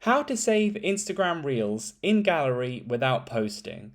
How to save Instagram Reels in Gallery without posting.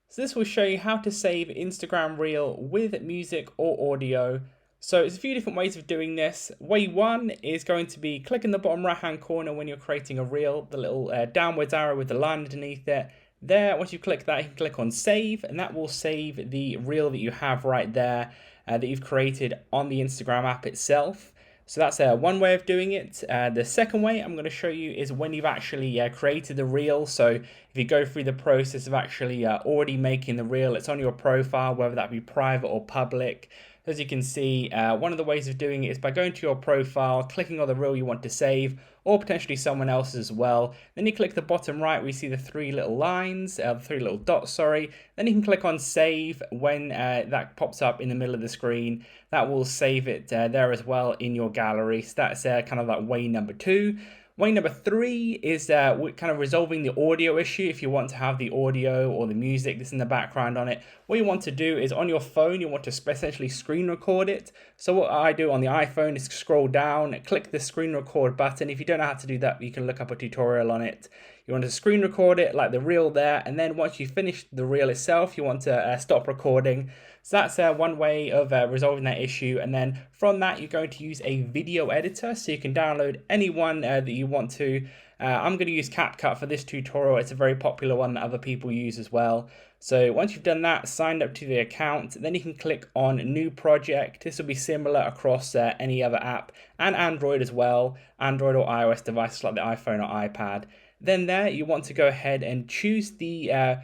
So this will show you how to save Instagram Reel with music or audio. So there's a few different ways of doing this. Way one is going to be click in the bottom right hand corner when you're creating a reel, the little downwards arrow with the line underneath it. There, once you click that, you can click on save, and that will save the reel that you have right there that you've created on the Instagram app itself. So that's one way of doing it. The second way I'm going to show you is when you've actually created the reel. So if you go through the process of actually already making the reel, it's on your profile, whether that be private or public. As you can see, one of the ways of doing it is by going to your profile, clicking on the reel you want to save, or potentially someone else's as well. Then you click the bottom right where you see the three little lines, the three little dots, sorry. Then you can click on save when that pops up in the middle of the screen. That will save it there as well in your gallery. So that's kind of like way number two. Way number three is kind of resolving the audio issue. If you want to have the audio or the music that's in the background on it, what you want to do is on your phone, you want to essentially screen record it. So what I do on the iPhone is scroll down, click the screen record button. If you don't know how to do that, you can look up a tutorial on it. You want to screen record it like the reel there, and then once you finish the reel itself, you want to stop recording. So that's one way of resolving that issue, and then from that you're going to use a video editor, so you can download any one that you want to. I'm going to use CapCut for this tutorial. It's a very popular one that other people use as well. So once you've done that, signed up to the account, then you can click on New Project. This will be similar across any other app and Android as well, Android or iOS devices like the iPhone or iPad. Then there you want to go ahead and choose the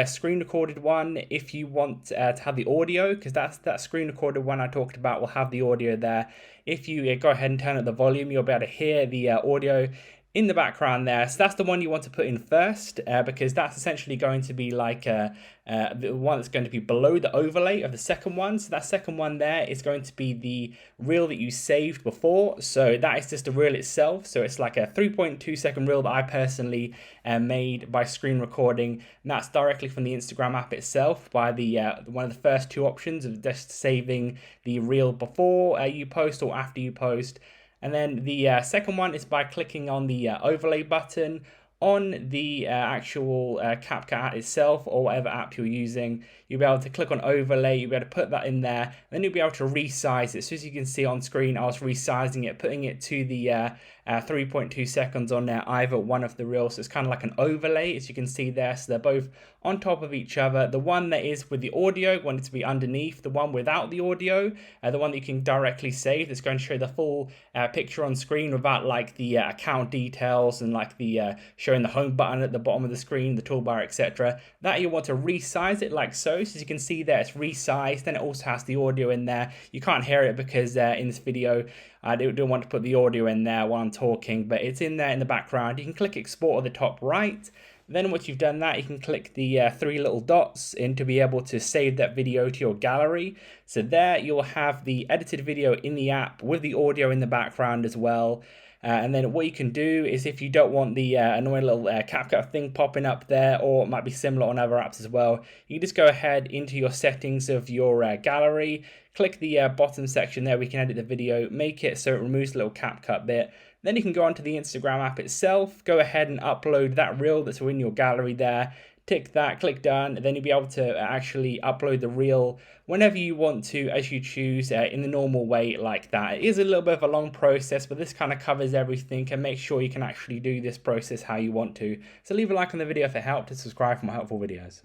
screen recorded one if you want to have the audio, because that screen recorded one I talked about will have the audio there. If you go ahead and turn up the volume, you'll be able to hear the audio in the background there. So that's the one you want to put in first, because that's essentially going to be like the one that's going to be below the overlay of the second one. So that second one there is going to be the reel that you saved before. So that is just the reel itself. So it's like a 3.2 second reel that I personally made by screen recording, and that's directly from the Instagram app itself by the one of the first two options of just saving the reel before you post or after you post. And then the second one is by clicking on the overlay button on the actual CapCut app itself, or whatever app you're using. You'll be able to click on overlay, you'll be able to put that in there, and then you'll be able to resize it. So as you can see on screen, I was resizing it, putting it to the 3.2 seconds on there, either one of the reels. So it's kind of like an overlay, as you can see there. So they're both on top of each other. The one that is with the audio wanted to be underneath the one without the audio, the one that you can directly save, that's going to show the full picture on screen without like the account details and like the showing the home button at the bottom of the screen, the toolbar, etc. That you want to resize it like so. So as you can see there, it's resized. Then it also has the audio in there. You can't hear it because in this video I don't want to put the audio in there while I'm talking, but it's in there in the background. You can click export at the top right. Then once you've done that, you can click the three little dots in to be able to save that video to your gallery. So there you'll have the edited video in the app with the audio in the background as well. And then what you can do is, if you don't want the annoying little CapCut thing popping up there, or it might be similar on other apps as well, you can just go ahead into your settings of your gallery, click the bottom section there, we can edit the video, make it so it removes the little CapCut bit. Then you can go onto the Instagram app itself, go ahead and upload that reel that's in your gallery there. Tick that, click done, and then you'll be able to actually upload the reel whenever you want to, as you choose, in the normal way like that. It is a little bit of a long process, but this kind of covers everything, and make sure you can actually do this process how you want to. So leave a like on the video if it helped, and subscribe for more helpful videos.